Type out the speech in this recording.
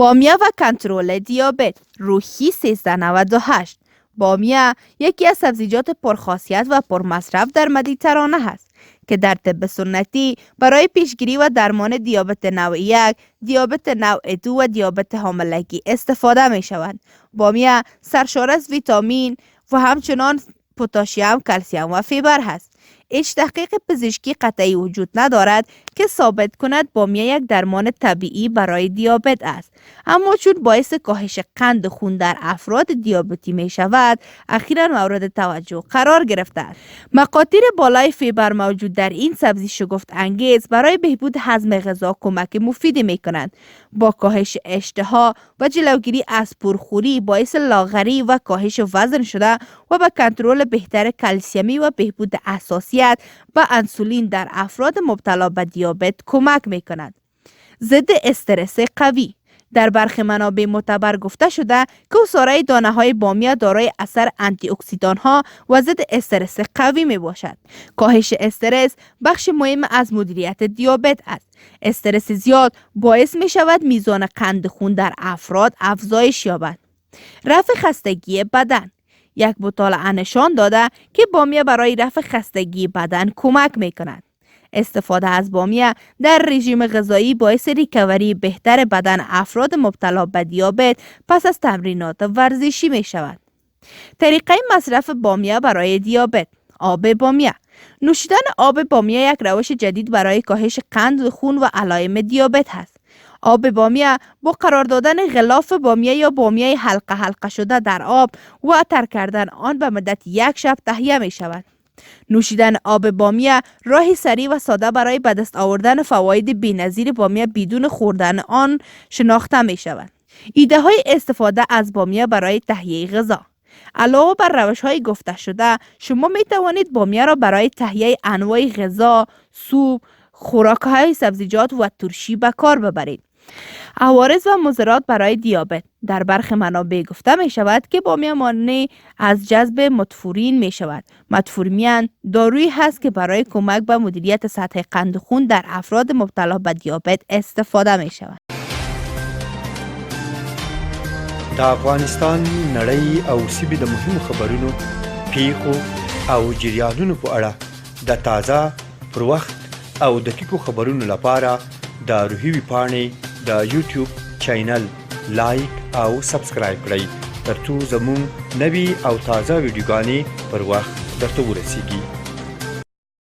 بامیه و کنترل دیابت. روحی 1398. بامیه یکی از سبزیجات پرخاصیت و پرمصرف در مدیترانه است که در طب سنتی برای پیشگیری و درمان دیابت نوع 1، دیابت نوع 2 و دیابت حاملگی استفاده می شود. بامیه سرشار از ویتامین و همچنان پتاسیم، کلسیم و فیبر هست. هیچ تحقیق پزشکی قطعی وجود ندارد که ثابت کند بامیه یک درمان طبیعی برای دیابت است، اما چون باعث کاهش قند خون در افراد دیابتی می شود، اخیراً مورد توجه قرار گرفته است. مقادیر بالای فیبر موجود در این سبزی شگفت انگیز برای بهبود هضم غذا کمک مفیدی می کنند. با کاهش اشتها و جلوگیری از پرخوری باعث لاغری و کاهش وزن شده و به کنترل بهتر کلسیمی و بهبود حساسیت و انسولین در افراد مبتلا به دیابت کمک می کند. ضد استرس قوی. در برخی منابع معتبر گفته شده که عصاره دانه های بامیه دارای اثر آنتی اکسیدان ها و ضد استرس قوی می باشد. کاهش استرس بخش مهم از مدیریت دیابت است. استرس زیاد باعث می شود میزان قند خون در افراد افزایش یابد. رفع خستگی بدن. یک مطالعه نشان داده که بامیه برای رفع خستگی بدن کمک می کند. استفاده از بامیه در رژیم غذایی باعث ریکاوری بهتر بدن افراد مبتلا به دیابت پس از تمرینات ورزشی می شود. طریقه مصرف بامیه برای دیابت. آب بامیه. نوشیدن آب بامیه یک روش جدید برای کاهش قند خون و علائم دیابت است. آب بامیه با قرار دادن غلاف بامیه یا بامیه حلقه حلقه شده در آب و تر کردن آن به مدت یک شب تهیه می شود. نوشیدن آب بامیه راهی سریع و ساده برای به دست آوردن فواید بی‌نظیر بامیه بدون خوردن آن شناخته می شود. ایده های استفاده از بامیه برای تهیه غذا. علاوه بر روش های گفته شده، شما می توانید بامیه را برای تهیه انواع غذا، سوپ، خوراک های سبزیجات و ترشی به کار ببرید. عوارض و مضرات برای دیابت. در برخی منابع گفته می شود که بامیه مانع از جذب متفورین می شود. متفورمین دارویی هست که برای کمک به مدیریت سطح قند خون در افراد مبتلا به دیابت استفاده می شود. د افغانستان نړۍ او سیمې د مهمو خبرونو، پیښو او جریانونو په اړه د تازه، پر وخت او دقیقو خبرونو لپاره د روحي ویبپاڼې د یوټیوب چینل لایک او سبسکرایب کړئ ترڅو زموږ نوي او تازه ویډیوګانې پر وخت درته ورسیږي.